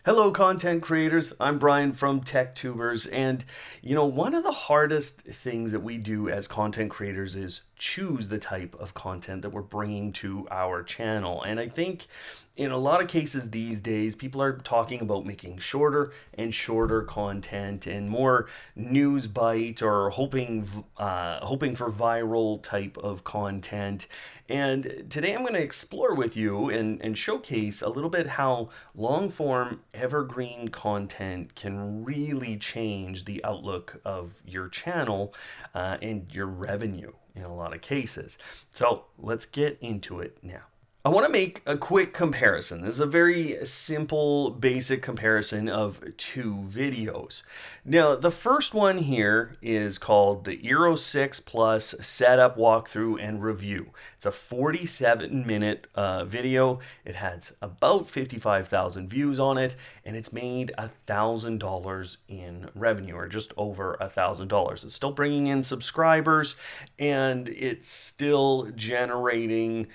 Hello, content creators. I'm Brian from TechTubers. And, one of the hardest things that we do as content creators is choose the type of content that we're bringing to our channel. And I think in a lot of cases these days, people are talking about making shorter and shorter content and more news bite or hoping for viral type of content. And today I'm going to explore with you and showcase a little bit how long form evergreen content can really change the outlook of your channel and your revenue in a lot of cases. So let's get into it now. I want to make a quick comparison. This is a very simple, basic comparison of two videos. Now, the first one here is called the Eero 6 Plus Setup, Walkthrough, and Review. It's a 47-minute video. It has about 55,000 views on it, and it's made $1,000 in revenue, or just over $1,000. It's still bringing in subscribers, and it's still generating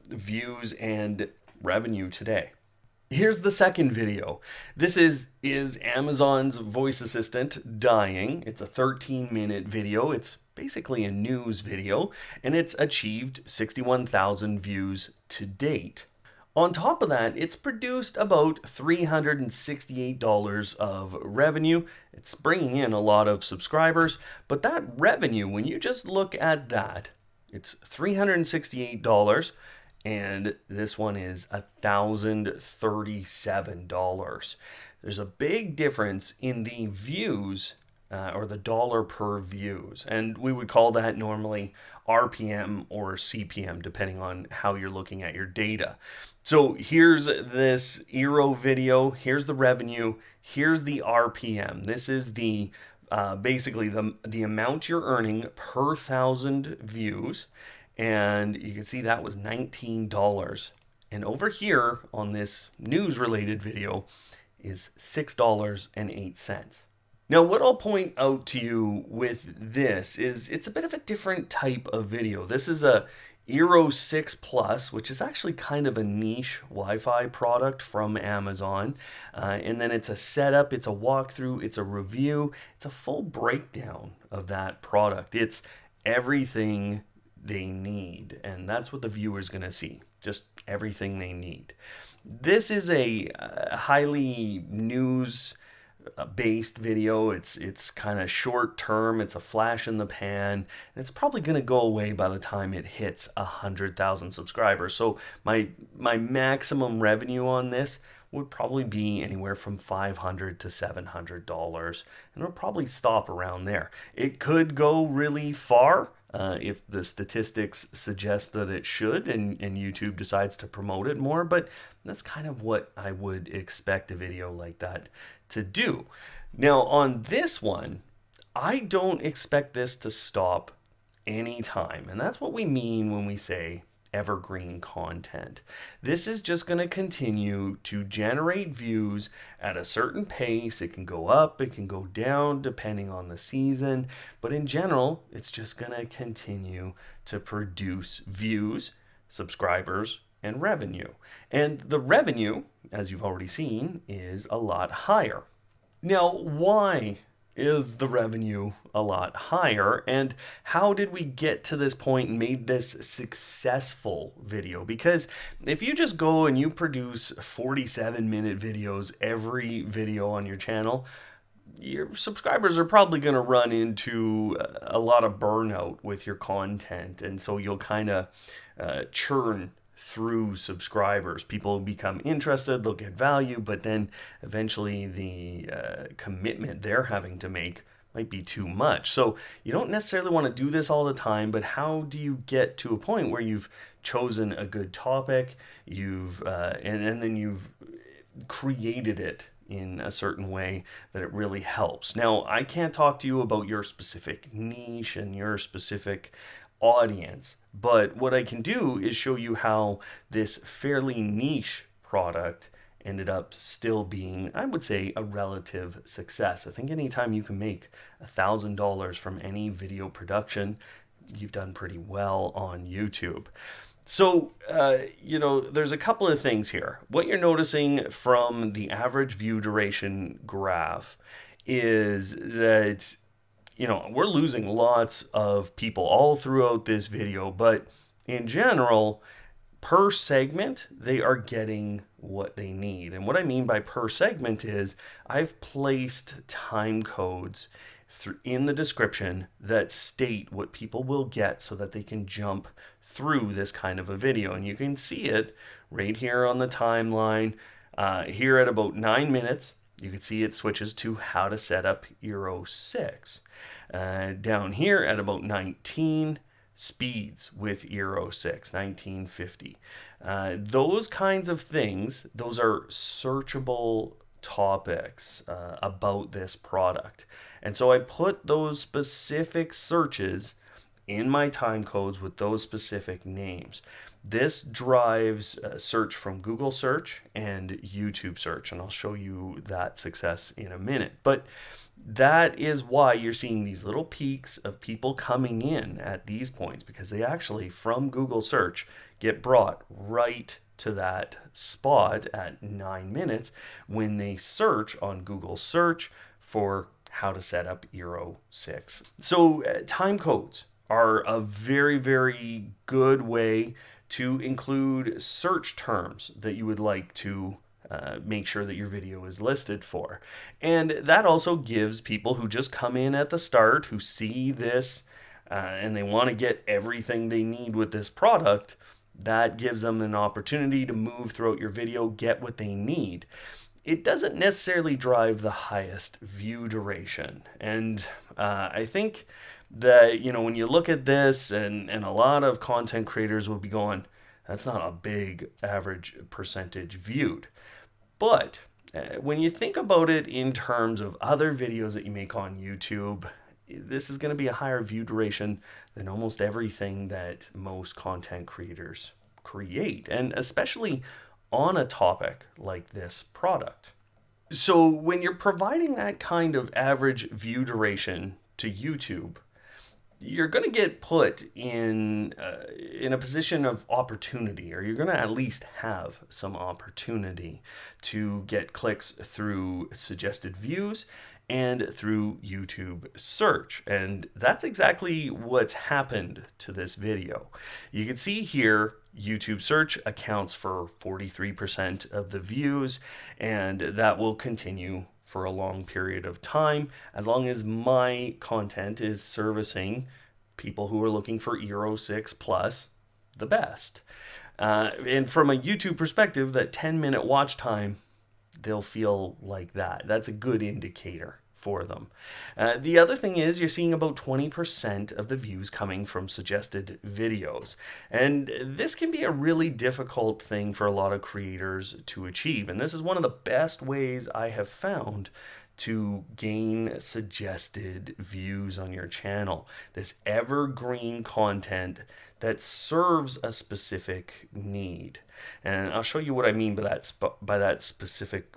views and revenue today. Here's the second video. This is Amazon's voice assistant dying? It's a 13-minute video. It's basically a news video, and it's achieved 61,000 views to date. On top of that, it's produced about $368 of revenue. It's bringing in a lot of subscribers, but that revenue, when you just look at that, it's $368, and this one is $1,037. There's a big difference in the views or the dollar per views, and we would call that normally RPM or CPM, depending on how you're looking at your data. So here's this Eero video, here's the revenue, here's the RPM. This is the basically the amount you're earning per 1,000 views, and you can see that was $19. And over here on this news related video is $6.08. Now, what I'll point out to you with this is it's a bit of a different type of video. This is a Eero 6 Plus, which is actually kind of a niche Wi-Fi product from Amazon. And then it's a setup, it's a walkthrough, it's a review, it's a full breakdown of that product. It's everything they need, and that's what the viewer's going to see, just everything they need. This is a highly news based video. It's kind of short term, it's a flash in the pan, and it's probably going to go away by the time it hits 100,000 subscribers. So my maximum revenue on this would probably be anywhere from $500 to $700, and it'll probably stop around there. It could go really far if the statistics suggest that it should, and YouTube decides to promote it more, but that's kind of what I would expect a video like that to do. Now, on this one, I don't expect this to stop anytime, and that's what we mean when we say evergreen content. This is just going to continue to generate views at a certain pace. It can go up, it can go down depending on the season, but in general, it's just going to continue to produce views, subscribers, and revenue. And the revenue, as you've already seen, is a lot higher. Now, why is the revenue a lot higher, and how did we get to this point and made this successful video? Because if you just go and you produce 47-minute videos every video on your channel, your subscribers are probably going to run into a lot of burnout with your content, and so you'll kind of churn through subscribers. People become interested, they'll get value, but then eventually the commitment they're having to make might be too much. So you don't necessarily want to do this all the time, but how do you get to a point where you've chosen a good topic, you've and then you've created it in a certain way that it really helps? Now, I can't talk to you about your specific niche and your specific audience, but what I can do is show you how this fairly niche product ended up still being, I would say, a relative success. I think anytime you can make $1,000 from any video production, you've done pretty well on YouTube. So, there's a couple of things here. What you're noticing from the average view duration graph is that, we're losing lots of people all throughout this video, but in general, per segment, they are getting what they need. And what I mean by per segment is I've placed time codes in the description that state what people will get so that they can jump through this kind of a video. And you can see it right here on the timeline. Here at about 9 minutes, you can see it switches to how to set up Euro 6. Down here at about 19, speeds with Euro 6, 1950. Those kinds of things, those are searchable topics about this product. And so I put those specific searches in my time codes with those specific names. This drives search from Google search and YouTube search, and I'll show you that success in a minute. But that is why you're seeing these little peaks of people coming in at these points, because they actually, from Google search, get brought right to that spot at 9 minutes when they search on Google search for how to set up Euro 6. So time codes are a very, very good way to include search terms that you would like to make sure that your video is listed for. And that also gives people who just come in at the start, who see this and they want to get everything they need with this product, that gives them an opportunity to move throughout your video, get what they need. It doesn't necessarily drive the highest view duration. And I think that, when you look at this, and a lot of content creators will be going, that's not a big average percentage viewed. But when you think about it in terms of other videos that you make on YouTube, this is going to be a higher view duration than almost everything that most content creators create, and especially on a topic like this product. So when you're providing that kind of average view duration to YouTube, you're going to get put in a position of opportunity, or you're going to at least have some opportunity to get clicks through suggested views and through YouTube search. And that's exactly what's happened to this video. You can see here, YouTube search accounts for 43% of the views, and that will continue for a long period of time, as long as my content is servicing people who are looking for Euro 6 plus the best. And from a YouTube perspective, that 10-minute watch time, they'll feel like that. That's a good indicator for them. The other thing is you're seeing about 20% of the views coming from suggested videos. And this can be a really difficult thing for a lot of creators to achieve. And this is one of the best ways I have found to gain suggested views on your channel. This evergreen content that serves a specific need. And I'll show you what I mean by that specific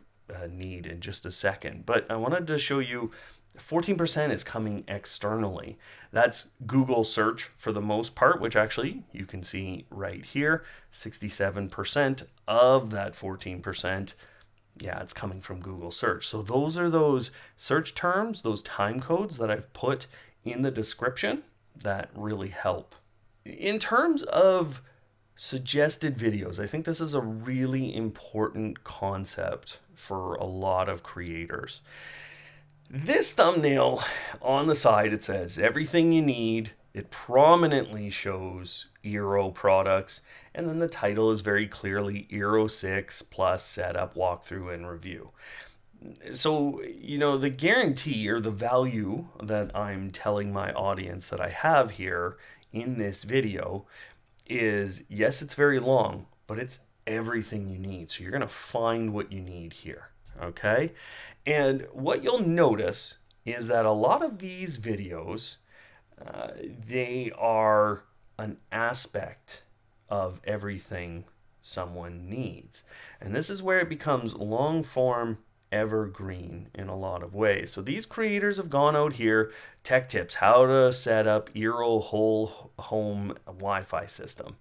need in just a second. But I wanted to show you 14% is coming externally. That's Google search for the most part, which actually you can see right here. 67% of that 14%, yeah, it's coming from Google search. So those are those search terms, those time codes that I've put in the description that really help. In terms of suggested videos, I think this is a really important concept for a lot of creators. This thumbnail on the side, it says everything you need. It prominently shows Eero products, and then the title is very clearly Eero 6 plus setup, walkthrough, and review. So, the guarantee or the value that I'm telling my audience that I have here in this video is, yes, it's very long, but it's everything you need. So you're going to find what you need here, okay? And what you'll notice is that a lot of these videos, they are an aspect of everything someone needs. And this is where it becomes long form evergreen in a lot of ways. So these creators have gone out here, tech tips, how to set up Eero whole home Wi-Fi system.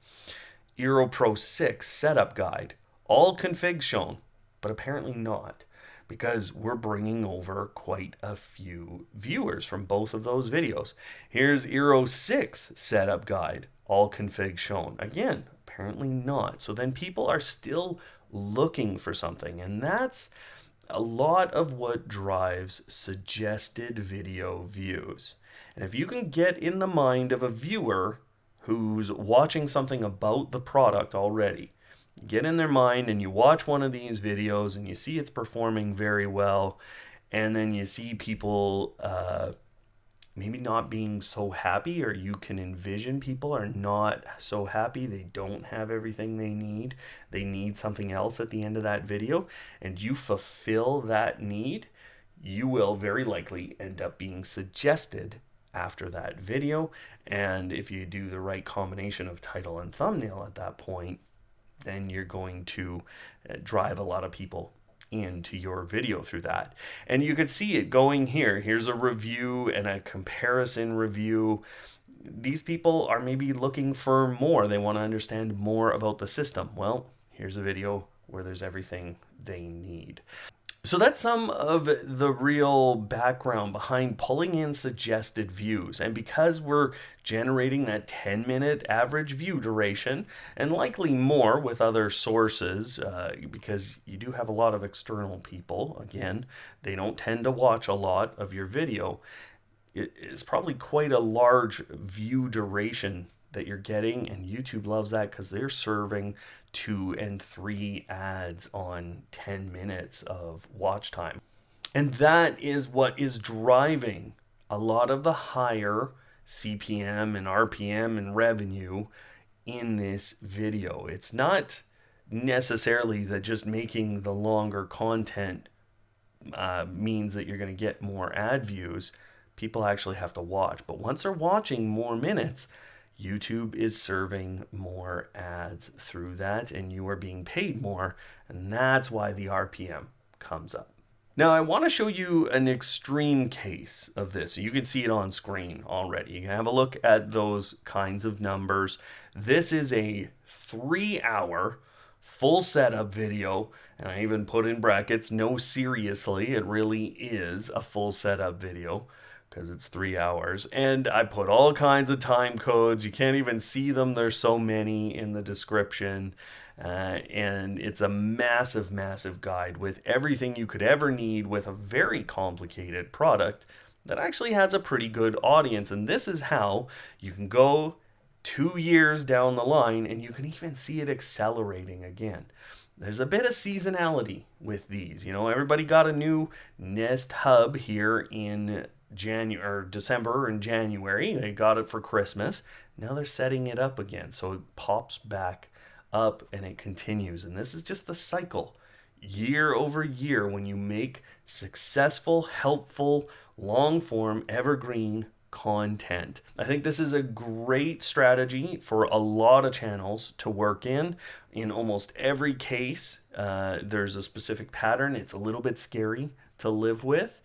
Eero Pro 6 setup guide. All configs shown, but apparently not, because we're bringing over quite a few viewers from both of those videos. Here's Eero 6 setup guide. All configs shown. Again, apparently not. So then people are still looking for something, and that's a lot of what drives suggested video views. And if you can get in the mind of a viewer who's watching something about the product already, get in their mind and you watch one of these videos and you see it's performing very well, and then you see people maybe not being so happy, or you can envision people are not so happy, they don't have everything they need something else at the end of that video, and you fulfill that need, you will very likely end up being suggested after that video. And if you do the right combination of title and thumbnail at that point, then you're going to drive a lot of people into your video through that. And you could see it going here. Here's a review and a comparison review. These people are maybe looking for more. They want to understand more about the system. Well, here's a video where there's everything they need. So that's some of the real background behind pulling in suggested views. And because we're generating that 10-minute average view duration, and likely more with other sources, because you do have a lot of external people, again, they don't tend to watch a lot of your video, it is probably quite a large view duration that you're getting, and YouTube loves that because they're serving 2 and 3 ads on 10 minutes of watch time. And that is what is driving a lot of the higher CPM and RPM and revenue in this video. It's not necessarily that just making the longer content means that you're going to get more ad views. People actually have to watch. But once they're watching more minutes, YouTube is serving more ads through that, and you are being paid more, and that's why the RPM comes up. Now, I want to show you an extreme case of this. You can see it on screen already. You can have a look at those kinds of numbers. This is a 3-hour full setup video, and I even put in brackets, no, seriously, it really is a full setup video, because it's 3 hours. And I put all kinds of time codes. You can't even see them. There's so many in the description. And it's a massive, massive guide with everything you could ever need with a very complicated product that actually has a pretty good audience. And this is how you can go 2 years down the line and you can even see it accelerating again. There's a bit of seasonality with these. You know, everybody got a new Nest Hub here in December and January. They got it for Christmas. Now they're setting it up again. So it pops back up and it continues. And this is just the cycle. Year over year, when you make successful, helpful, long-form, evergreen content. I think this is a great strategy for a lot of channels to work in. In almost every case, there's a specific pattern. It's a little bit scary to live with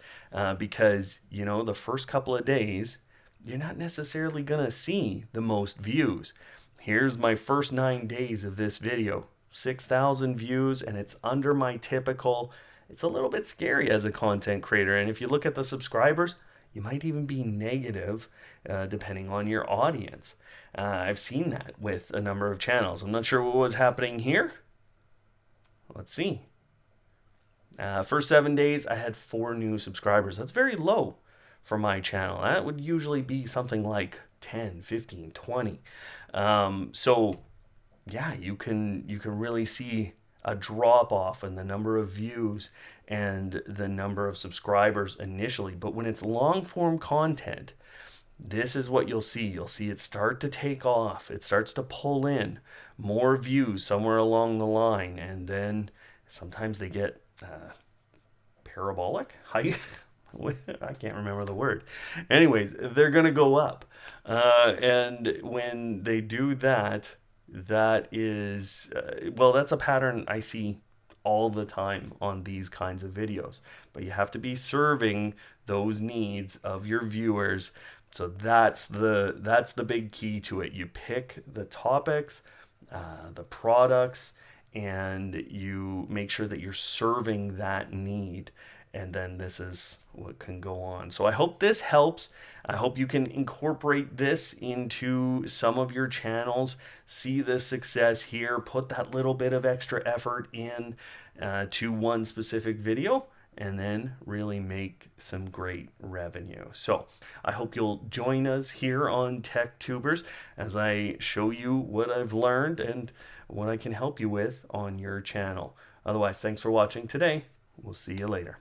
because, you know, the first couple of days, you're not necessarily going to see the most views. Here's my first 9 days of this video, 6,000 views, and it's under my typical. It's a little bit scary as a content creator. And if you look at the subscribers, you might even be negative depending on your audience. I've seen that with a number of channels. I'm not sure what was happening here. Let's see. First 7 days, I had 4 new subscribers. That's very low for my channel. That would usually be something like 10, 15, 20. So yeah, you can really see a drop off in the number of views and the number of subscribers initially. But when it's long form content, this is what you'll see. You'll see it start to take off. It starts to pull in more views somewhere along the line. And then sometimes they get parabolic height. I can't remember the word. Anyways, they're going to go up. And when they do that, that is, well, that's a pattern I see all the time on these kinds of videos. But you have to be serving those needs of your viewers. So that's the big key to it. You pick the topics the products, and you make sure that you're serving that need. And then this is what can go on. So I hope this helps. I hope you can incorporate this into some of your channels, see the success here, put that little bit of extra effort in to one specific video, and then really make some great revenue. So I hope you'll join us here on Tech Tubers as I show you what I've learned and what I can help you with on your channel. Otherwise, thanks for watching today. We'll see you later.